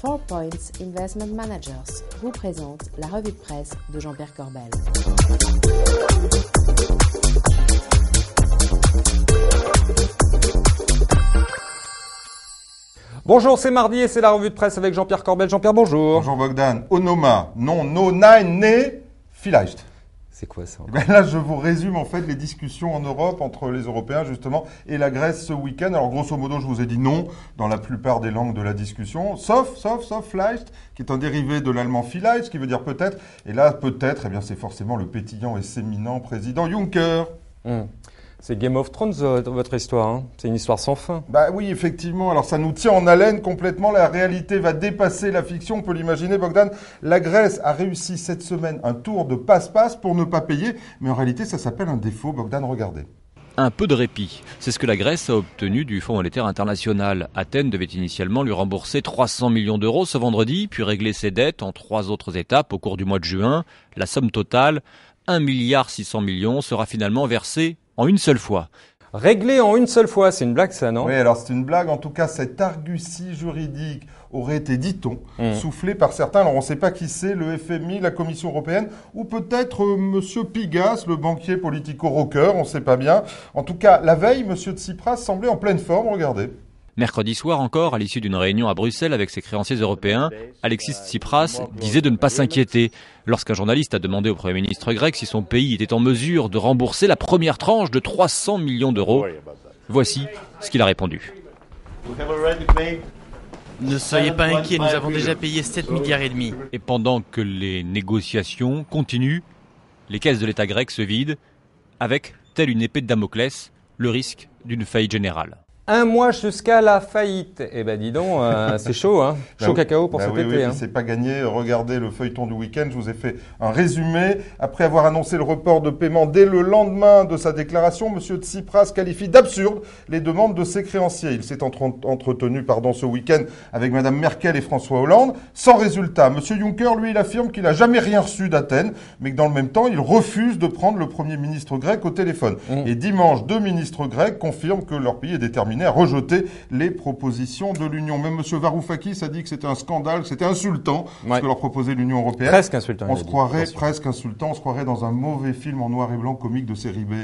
4 Points Investment Managers vous présente la revue de presse de Jean-Pierre Corbel. Bonjour, c'est mardi et c'est la revue de presse avec Jean-Pierre Corbel. Jean-Pierre, bonjour. Bonjour Bogdan. Onoma, non, no nine, ne, vielleicht. C'est quoi ça? Là, je vous résume en fait les discussions en Europe entre les Européens justement et la Grèce ce week-end. Alors grosso modo, je vous ai dit non dans la plupart des langues de la discussion, sauf vielleicht, qui est un dérivé de l'allemand vielleicht, ce qui veut dire peut-être. Et là, peut-être, eh bien, c'est forcément le pétillant et séminant président Juncker. C'est Game of Thrones, votre histoire, hein. C'est une histoire sans fin. Bah oui, effectivement. Alors ça nous tient en haleine complètement. La réalité va dépasser la fiction. On peut l'imaginer, Bogdan. La Grèce a réussi cette semaine un tour de passe-passe pour ne pas payer. Mais en réalité, ça s'appelle un défaut. Bogdan, regardez. Un peu de répit. C'est ce que la Grèce a obtenu du Fonds monétaire international. Athènes devait initialement lui rembourser 300 millions d'euros ce vendredi, puis régler ses dettes en 3 autres étapes au cours du mois de juin. La somme totale, 1,6 milliard, sera finalement versée en une seule fois. Réglé en une seule fois, c'est une blague ça, non? Oui, alors c'est une blague. En tout cas, cette argutie juridique aurait été, dit-on, soufflée par certains. Alors on ne sait pas qui c'est, le FMI, la Commission européenne, ou peut-être Monsieur Pigas, le banquier politico-rocker, on ne sait pas bien. En tout cas, la veille, Monsieur Tsipras semblait en pleine forme, regardez. Mercredi soir encore, à l'issue d'une réunion à Bruxelles avec ses créanciers européens, Alexis Tsipras disait de ne pas s'inquiéter. Lorsqu'un journaliste a demandé au Premier ministre grec si son pays était en mesure de rembourser la première tranche de 300 millions d'euros, voici ce qu'il a répondu. Ne soyez pas inquiets, nous avons déjà payé 7,5 milliards. Et pendant que les négociations continuent, les caisses de l'État grec se vident, avec, telle une épée de Damoclès, le risque d'une faillite générale. Un mois jusqu'à la faillite. Eh ben dis donc, c'est chaud, hein. Chaud cacao pour cet été. Oui, c'est pas gagné. Regardez le feuilleton du week-end. Je vous ai fait un résumé. Après avoir annoncé le report de paiement dès le lendemain de sa déclaration, M. Tsipras qualifie d'absurde les demandes de ses créanciers. Il s'est entretenu ce week-end avec Mme Merkel et François Hollande, sans résultat. M. Juncker, lui, il affirme qu'il n'a jamais rien reçu d'Athènes, mais que dans le même temps, il refuse de prendre le Premier ministre grec au téléphone. Et dimanche, 2 ministres grecs confirment que leur pays est déterminé à rejeter les propositions de l'Union. Même M. Varoufakis a dit que c'était un scandale, que c'était insultant, ce que leur proposait l'Union européenne. Presque insultant. On se croirait presque insultant, on se croirait dans un mauvais film en noir et blanc comique de série B.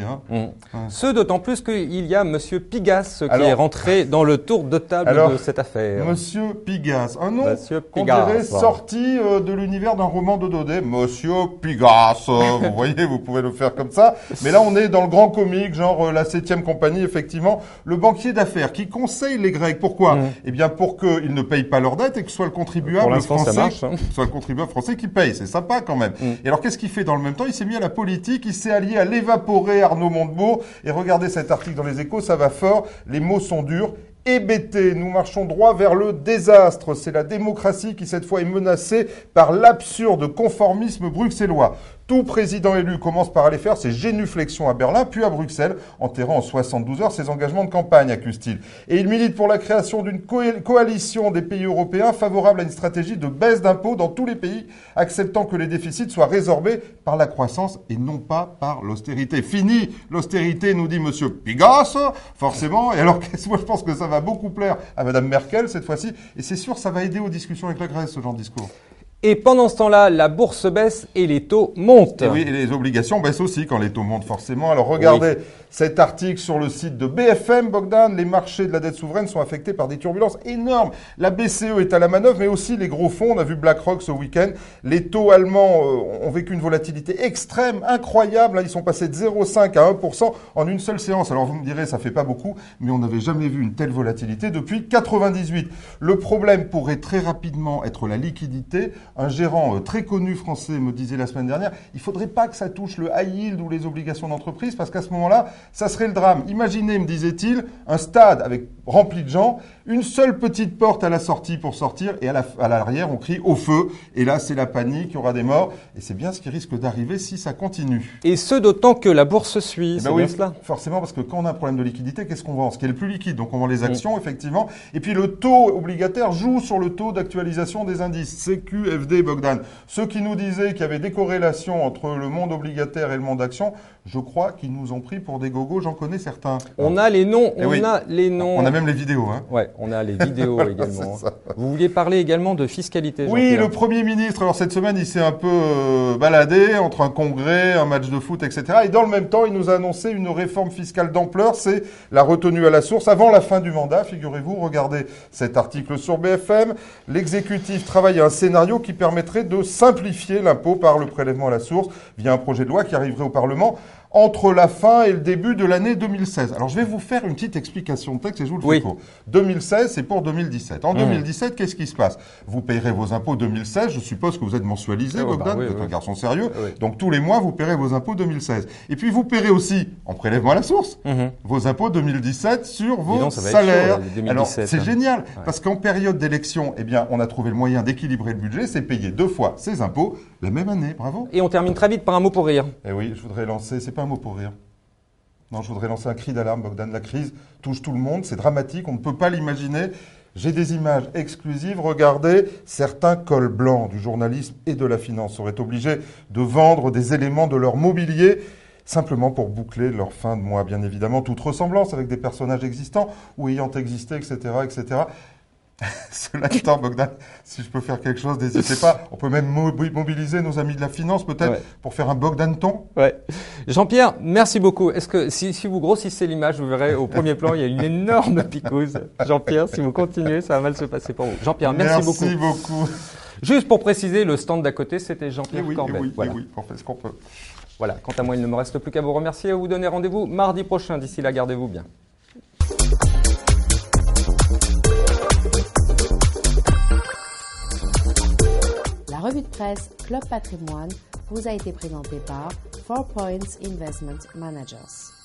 Ce d'autant plus qu'il y a M. Pigas qui est rentré dans le tour de table de cette affaire. M. Pigas, un nom qu'on dirait sorti de l'univers d'un roman de Daudet. Monsieur Pigas, vous voyez, vous pouvez le faire comme ça. Mais là, on est dans le grand comique, genre la 7e compagnie, effectivement. Le banquier d'affaires qui conseille les Grecs. Pourquoi? Eh bien, pour qu'ils ne payent pas leurs dettes et que ce soit le contribuable français qui paye. C'est sympa quand même. Et alors, qu'est-ce qu'il fait dans le même temps? Il s'est mis à la politique, il s'est allié à l'évaporé Arnaud Montebourg. Et regardez cet article dans Les Échos, ça va fort. Les mots sont durs. Hébété, nous marchons droit vers le désastre. C'est la démocratie qui, cette fois, est menacée par l'absurde conformisme bruxellois. Tout président élu commence par aller faire ses génuflexions à Berlin, puis à Bruxelles, enterrant en 72 heures ses engagements de campagne, accuse-t-il. Et il milite pour la création d'une coalition des pays européens favorable à une stratégie de baisse d'impôts dans tous les pays, acceptant que les déficits soient résorbés par la croissance et non pas par l'austérité. Fini l'austérité, nous dit M. Pigas, forcément. Et alors, moi, je pense que ça va beaucoup plaire à Mme Merkel cette fois-ci. Et c'est sûr, ça va aider aux discussions avec la Grèce, ce genre de discours. Et pendant ce temps-là, la bourse baisse et les taux montent. Et oui, et les obligations baissent aussi quand les taux montent forcément. Alors regardez cet article sur le site de BFM, Bogdan. Les marchés de la dette souveraine sont affectés par des turbulences énormes. La BCE est à la manœuvre, mais aussi les gros fonds. On a vu BlackRock ce week-end. Les taux allemands ont vécu une volatilité extrême, incroyable. Ils sont passés de 0,5 à 1% en une seule séance. Alors vous me direz, ça fait pas beaucoup, mais on n'avait jamais vu une telle volatilité depuis 98. Le problème pourrait très rapidement être la liquidité. Un gérant très connu français me disait la semaine dernière, il ne faudrait pas que ça touche le high yield ou les obligations d'entreprise parce qu'à ce moment-là, ça serait le drame. Imaginez, me disait-il, un stade rempli de gens, une seule petite porte à la sortie pour sortir et à l'arrière, on crie au feu. Et là, c'est la panique, il y aura des morts. Et c'est bien ce qui risque d'arriver si ça continue. Et ce, d'autant que la bourse suit, c'est bien cela. Forcément, parce que quand on a un problème de liquidité, qu'est-ce qu'on vend? Ce qui est le plus liquide. Donc on vend les actions, effectivement. Et puis le taux obligataire joue sur le taux d'actualisation des indices. CQFD. CFD, Bogdan. Ceux qui nous disaient qu'il y avait des corrélations entre le monde obligataire et le monde action, je crois qu'ils nous ont pris pour des gogos, j'en connais certains. On a les noms, a les noms. On a même les vidéos. Hein. Ouais, on a les vidéos voilà, également. Vous vouliez parler également de fiscalité, Oui, le Premier ministre, alors cette semaine, il s'est un peu baladé entre un congrès, un match de foot, etc. Et dans le même temps, il nous a annoncé une réforme fiscale d'ampleur, c'est la retenue à la source avant la fin du mandat. Figurez-vous, regardez cet article sur BFM. L'exécutif travaille à un scénario qui permettrait de simplifier l'impôt par le prélèvement à la source via un projet de loi qui arriverait au Parlement entre la fin et le début de l'année 2016. Alors, je vais vous faire une petite explication de texte et je vous le fais court. 2016, c'est pour 2017. En 2017, qu'est-ce qui se passe? Vous payerez vos impôts 2016. Je suppose que vous êtes mensualisé, Bogdan, vous êtes un garçon sérieux. Donc, tous les mois, vous paierez vos impôts 2016. Et puis, vous paierez aussi, en prélèvement à la source, vos impôts 2017 sur vos salaires. Alors, c'est génial, parce qu'en période d'élection, eh bien, on a trouvé le moyen d'équilibrer le budget, c'est payer 2 fois ses impôts la même année. Bravo. Et on termine très vite par un mot pour rire. Eh oui, je voudrais lancer, c'est pas un mot pour rire. Non, je voudrais lancer un cri d'alarme, Bogdan. La crise touche tout le monde, c'est dramatique, on ne peut pas l'imaginer. J'ai des images exclusives. Regardez, certains cols blancs du journalisme et de la finance seraient obligés de vendre des éléments de leur mobilier simplement pour boucler leur fin de mois. Bien évidemment, toute ressemblance avec des personnages existants ou ayant existé, etc., etc. Cela étant, Bogdan, si je peux faire quelque chose, n'hésitez pas. On peut même mobiliser nos amis de la finance, peut-être, pour faire un Bogdan-ton. Ouais. Jean-Pierre, merci beaucoup. Est-ce que si vous grossissez l'image, vous verrez au premier plan, il y a une énorme picouse. Jean-Pierre, si vous continuez, ça va mal se passer pour vous. Jean-Pierre, merci beaucoup. Merci beaucoup. Juste pour préciser, le stand d'à côté, c'était Jean-Pierre Corbet. Oui, on fait ce qu'on peut. Voilà. Quant à moi, il ne me reste plus qu'à vous remercier et à vous donner rendez-vous mardi prochain. D'ici là, gardez-vous bien. La revue de presse Club Patrimoine vous a été présentée par 4 Points Investment Managers.